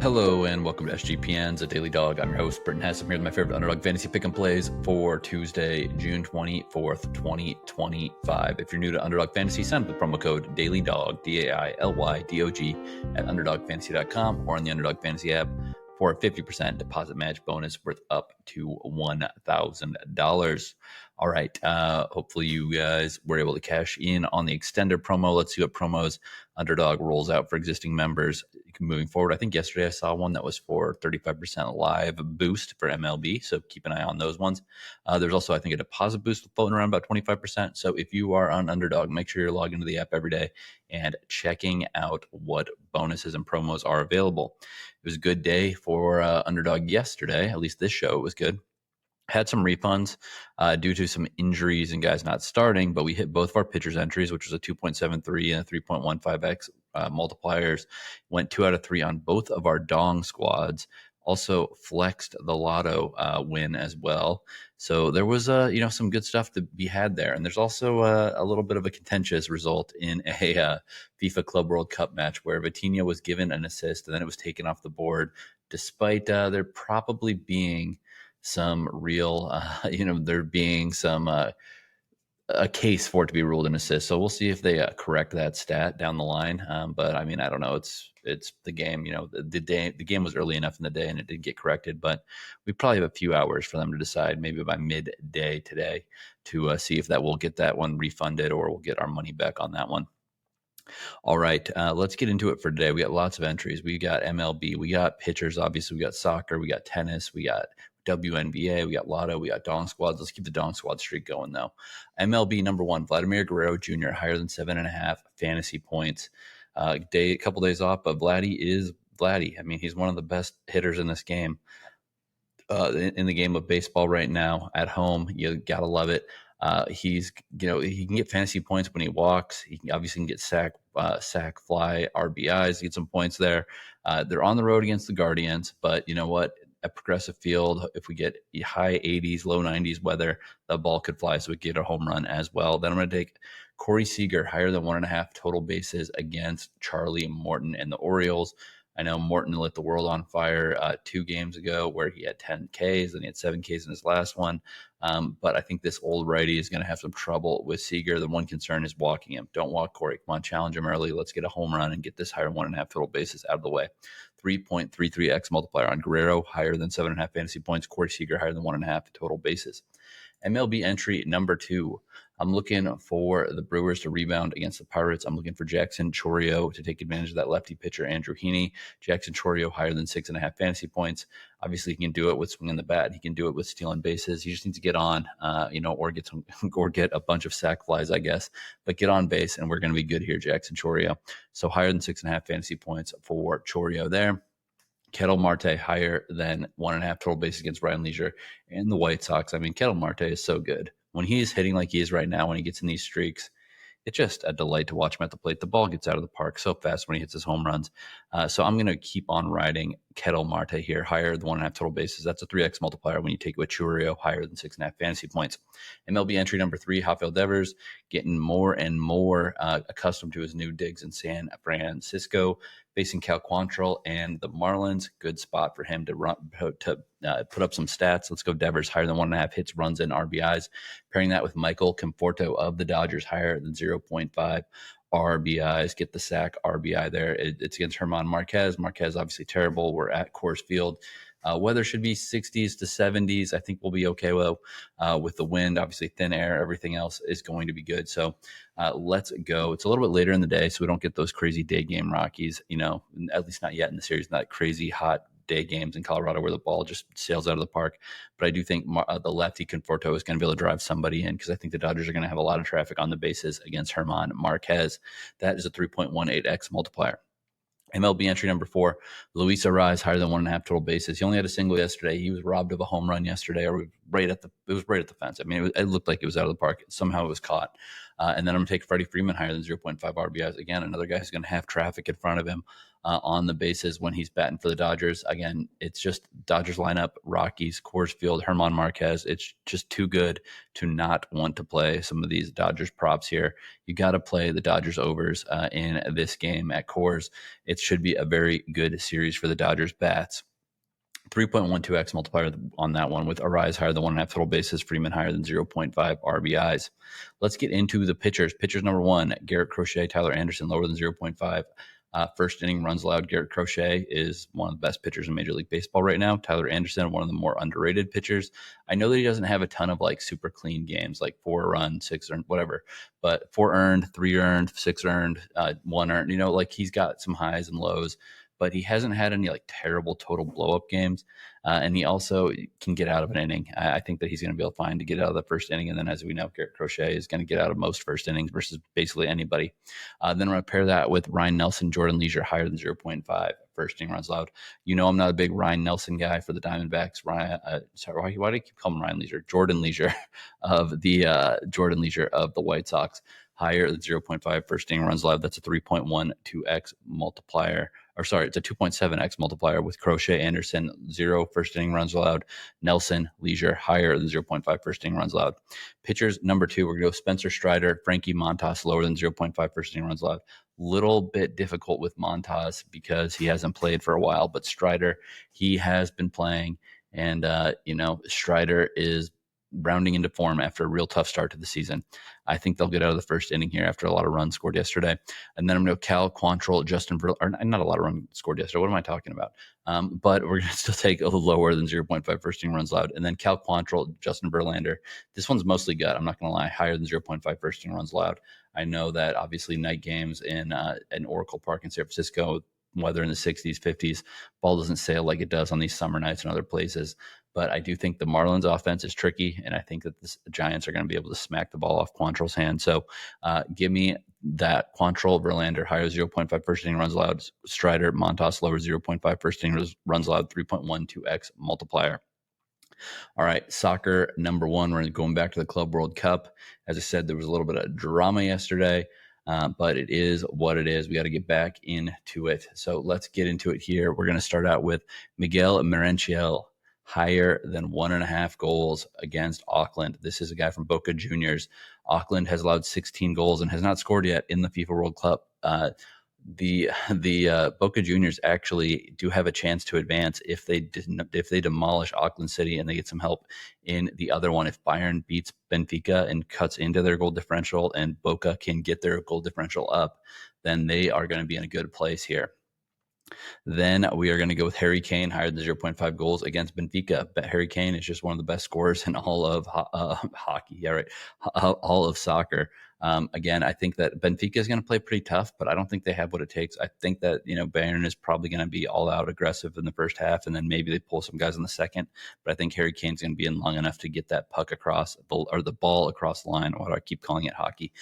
Hello and welcome to SGPN's A Daily Dog. I'm your host, Britton Hess. I'm here with my favorite Underdog Fantasy Pick and Plays for Tuesday, June 24th, 2025. If you're new to Underdog Fantasy, sign up with promo code DailyDog, DAILYDOG at UnderdogFantasy.com or on the Underdog Fantasy app for a 50% deposit match bonus worth up to $1,000. All right. Hopefully you guys were able to cash in on the extender promo. Let's see what promos Underdog rolls out for existing members moving forward. I think yesterday I saw one that was for 35% live boost for MLB. So keep an eye on those ones. There's also, I think, a deposit boost floating around about 25%. So if you are on Underdog, make sure you're logging into the app every day and checking out what bonuses and promos are available. It was a good day for Underdog yesterday. At least this show was good. Had some refunds due to some injuries and guys not starting, but we hit both of our pitchers' entries, which was a 2.73 and a 3.15x multipliers. Went 2 out of 3 on both of our Dong squads. Also flexed the Lotto win as well. So there was some good stuff to be had there. And there's also a little bit of a contentious result in a FIFA Club World Cup match where Vitinha was given an assist and then it was taken off the board, despite there probably being some real, there being some a case for it to be ruled an assist. So we'll see if they correct that stat down the line. But I mean, I don't know. It's the game. The game was early enough in the day and it did get corrected. But we probably have a few hours for them to decide, maybe by midday today, to see if that will get that one refunded or we'll get our money back on that one. All right, let's get into it for today. We got lots of entries. We got MLB, we got pitchers, obviously, we got soccer, we got tennis, we got WNBA, we got Lotto, we got Dong squads. Let's keep the Dong squad streak going, though. MLB number 1, Vladimir Guerrero Jr., higher than 7.5 fantasy points. A couple days off, but Vladdy is Vladdy. I mean, he's one of the best hitters in this game, in the game of baseball right now at home. You got to love it. He can get fantasy points when he walks. He can obviously get sack, fly, RBIs, get some points there. They're on the road against the Guardians, but you know what? At Progressive Field, if we get high 80s, low 90s weather, the ball could fly, so we get a home run as well. Then I'm going to take Corey Seager, higher than 1.5 total bases against Charlie Morton and the Orioles. I know Morton lit the world on fire 2 games ago where he had 10 Ks and he had 7 Ks in his last one. But I think this old righty is going to have some trouble with Seager. The one concern is walking him. Don't walk Corey. Come on, challenge him early. Let's get a home run and get this higher 1.5 total bases out of the way. 3.33x multiplier on Guerrero, higher than 7.5 fantasy points. Corey Seager, higher than 1.5 total bases. MLB entry number 2. I'm looking for the Brewers to rebound against the Pirates. I'm looking for Jackson Chourio to take advantage of that lefty pitcher, Andrew Heaney. Jackson Chourio, higher than 6.5 fantasy points. Obviously, he can do it with swinging the bat. He can do it with stealing bases. He just needs to get on, or get a bunch of sack flies, I guess. But get on base, and we're going to be good here, Jackson Chourio. So higher than 6.5 fantasy points for Chourio there. Ketel Marte, higher than 1.5 total bases against Ryne Leasure and the White Sox. I mean, Ketel Marte is so good. When he's hitting like he is right now, when he gets in these streaks, it's just a delight to watch him at the plate. The ball gets out of the park so fast when he hits his home runs. So I'm going to keep on riding Ketel Marte here, higher than 1.5 total bases. That's a 3x multiplier when you take it with Chourio, higher than 6.5 fantasy points. MLB entry number 3, Rafael Devers, getting more and more accustomed to his new digs in San Francisco, facing Cal Quantrill and the Marlins. Good spot for him to put up some stats. Let's go Devers, higher than 1.5 hits, runs, and RBIs. Pairing that with Michael Conforto of the Dodgers, higher than 0.5 RBIs. Get the sack RBI there. It's against German Marquez. Marquez obviously terrible. We're at Coors Field. Weather should be 60s to 70s. I think we'll be okay with the wind. Obviously, thin air. Everything else is going to be good. So let's go. It's a little bit later in the day, so we don't get those crazy day game Rockies. At least not yet in the series. Not crazy hot day games in Colorado where the ball just sails out of the park. But I do think the lefty Conforto is going to be able to drive somebody in because I think the Dodgers are going to have a lot of traffic on the bases against German Marquez. That is a 3.18x multiplier. MLB entry number 4, Luis Arraez, higher than 1.5 total bases. He only had a single yesterday. He was robbed of a home run yesterday, or it was right at the fence. I mean, it looked like it was out of the park. Somehow it was caught. And then I'm going to take Freddie Freeman higher than 0.5 RBIs. Again, another guy who's going to have traffic in front of him on the bases when he's batting for the Dodgers. Again, it's just Dodgers lineup, Rockies, Coors Field, German Marquez. It's just too good to not want to play some of these Dodgers props here. You got to play the Dodgers overs in this game at Coors. It should be a very good series for the Dodgers bats. 3.12x multiplier on that one, with Arraez higher than 1.5 total bases, Freeman higher than 0.5 RBIs. Let's get into the pitchers. Pitchers number one, Garrett, Crochet, Tyler Anderson, lower than 0.5. First inning runs allowed. Garrett Crochet is one of the best pitchers in Major League Baseball right now. Tyler Anderson, one of the more underrated pitchers. I know that he doesn't have a ton of like super clean games, like 4 run, 6 earned, whatever, but 4 earned, 3 earned, 6 earned, 1 earned, like he's got some highs and lows, but he hasn't had any like terrible total blow up games. And he also can get out of an inning. I think that he's going to be able to find to get out of the first inning. And then, as we know, Garrett Crochet is going to get out of most first innings versus basically anybody. Then I'm going to pair that with Ryne Nelson, Jordan Leasure, higher than 0.5 first inning runs allowed. I'm not a big Ryne Nelson guy for the Diamondbacks. Why do I keep calling him Ryne Leasure? Jordan Leasure of the White Sox. Higher than 0.5 first inning runs allowed. That's a 3.12x multiplier. It's a 2.7x multiplier with Crochet, Anderson, 0 first inning runs allowed. Nelson, Leasure, higher than 0.5 first inning runs allowed. Pitchers number 2, we're going to go Spencer Strider, Frankie Montas, lower than 0.5 first inning runs allowed. Little bit difficult with Montas because he hasn't played for a while, but Strider, he has been playing, and Strider is rounding into form after a real tough start to the season. I think they'll get out of the first inning here after a lot of runs scored yesterday. And then I'm going to go Cal Quantrill, Justin Verlander, not a lot of runs scored yesterday. What am I talking about? But we're going to still take a little lower than 0.5 first inning runs allowed. And then Cal Quantrill, Justin Verlander. This one's mostly gut. I'm not going to lie. Higher than 0.5 first inning runs allowed. I know that obviously night games in Oracle Park in San Francisco, weather in the 60s, 50s, ball doesn't sail like it does on these summer nights and other places. But I do think the Marlins offense is tricky, and I think that the Giants are going to be able to smack the ball off Quantrill's hand. So give me that Quantrill, Verlander, higher 0.5 first inning runs allowed. Strider, Montas, lower 0.5 first inning runs allowed, 3.12x multiplier. All right, soccer number 1. We're going back to the Club World Cup. As I said, there was a little bit of drama yesterday. But it is what it is. We got to get back into it. So let's get into it here. We're going to start out with Miguel Merenciel, higher than 1.5 goals against Auckland. This is a guy from Boca Juniors. Auckland has allowed 16 goals and has not scored yet in the FIFA World Cup. The Boca Juniors actually do have a chance to advance if they demolish Auckland City and they get some help in the other one. If Bayern beats Benfica and cuts into their goal differential and Boca can get their goal differential up, then they are going to be in a good place here. Then we are going to go with Harry Kane, higher than 0.5 goals against Benfica. But Harry Kane is just one of the best scorers in all of hockey. Yeah, right. All of soccer. Again, I think that Benfica is going to play pretty tough, but I don't think they have what it takes. I think that, Bayern is probably going to be all out aggressive in the first half, and then maybe they pull some guys in the second. But I think Harry Kane's going to be in long enough to get that puck across, or the ball across the line. Why do I keep calling it hockey?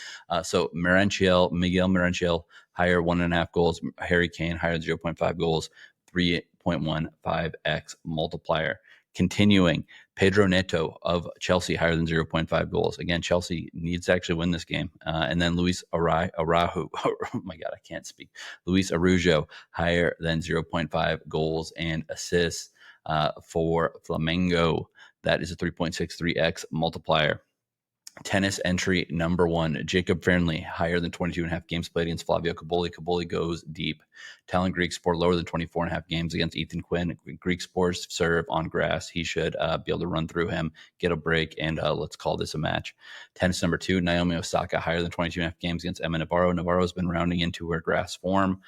So Miguel Merenciel, higher 1.5 goals. Harry Kane, higher 0.5 goals, 3.15x multiplier. Continuing, Pedro Neto of Chelsea, higher than 0.5 goals. Again, Chelsea needs to actually win this game. And then Luis Araujo, oh my God, I can't speak. Luis Araujo, higher than 0.5 goals and assists for Flamengo. That is a 3.63x multiplier. Tennis entry number 1, Jacob Fernley, higher than 22.5 games played against Flavio Caboli. Caboli goes deep. Talon Greek Sport, lower than 24.5 games against Ethan Quinn. Greek Sports serve on grass. He should be able to run through him, get a break, and let's call this a match. Tennis number 2, Naomi Osaka, higher than 22.5 games against Emma Navarro. Navarro has been rounding into her grass form.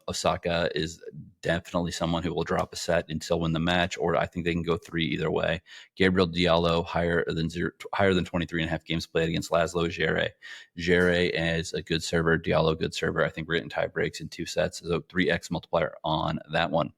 Osaka is definitely someone who will drop a set and still win the match, or I think they can go 3 either way. Gabriel Diallo, higher than 23.5 games played against Laszlo Djere. Djere is a good server, Diallo good server. I think we're getting tie breaks in 2 sets, so 3x multiplier on that one.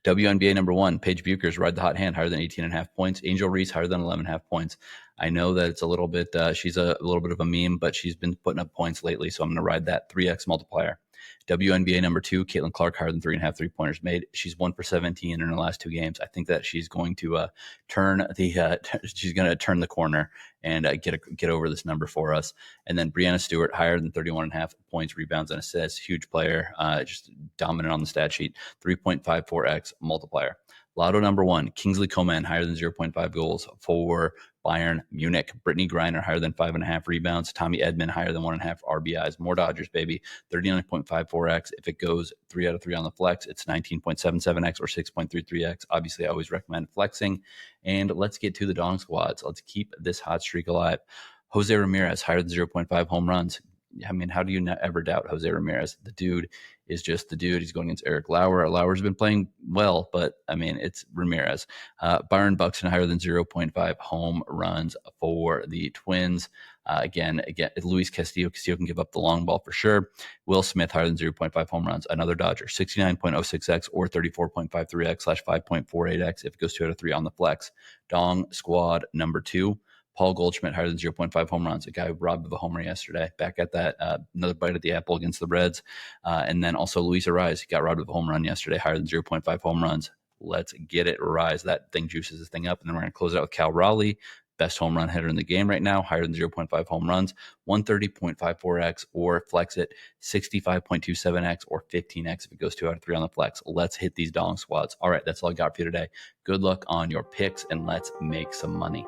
WNBA number 1, Paige Buchers, ride the hot hand, higher than 18.5 points. Angel Reese, higher than 11.5 points. I know that it's a little bit, she's a little bit of a meme, but she's been putting up points lately, so I'm going to ride that 3x multiplier. WNBA number 2, Caitlin Clark, higher than 3.5 3-pointers made. She's 1 for 17 in her last 2 games. I think that she's going to turn the corner and get over this number for us. And then Brianna Stewart, higher than 31.5 points, rebounds, and assists. Huge player, just dominant on the stat sheet. 3.54x multiplier. Lotto number 1, Kingsley Coman, higher than 0.5 goals for Bayern Munich. Brittany Griner, higher than 5.5 rebounds. Tommy Edman, higher than 1.5 RBIs. More Dodgers, baby. 39.54x. If it goes 3 out of 3 on the flex, it's 19.77x or 6.33x. Obviously, I always recommend flexing. And let's get to the Dong squads. Let's keep this hot streak alive. Jose Ramirez, higher than 0.5 home runs. I mean, how do you ever doubt Jose Ramirez? The dude is just the dude. He's going against Eric Lauer. Lauer's been playing well, but I mean, it's Ramirez. Byron Buxton, higher than 0.5 home runs for the Twins. Again, Luis Castillo can give up the long ball for sure. Will Smith, higher than 0.5 home runs. Another Dodger, 69.06x or 34.53x / 5.48x if it goes 2 out of 3 on the flex. Dong squad number 2. Paul Goldschmidt, higher than 0.5 home runs. A guy who robbed of a homer yesterday. Back at that, another bite at the apple against the Reds. And then also Luis Arraez, got robbed of a home run yesterday, higher than 0.5 home runs. Let's get it, Arraez. That thing juices this thing up. And then we're going to close it out with Cal Raleigh, best home run hitter in the game right now, higher than 0.5 home runs, 130.54x or flex it, 65.27x or 15x if it goes 2 out of 3 on the flex. Let's hit these Dong squads. All right, that's all I got for you today. Good luck on your picks, and let's make some money.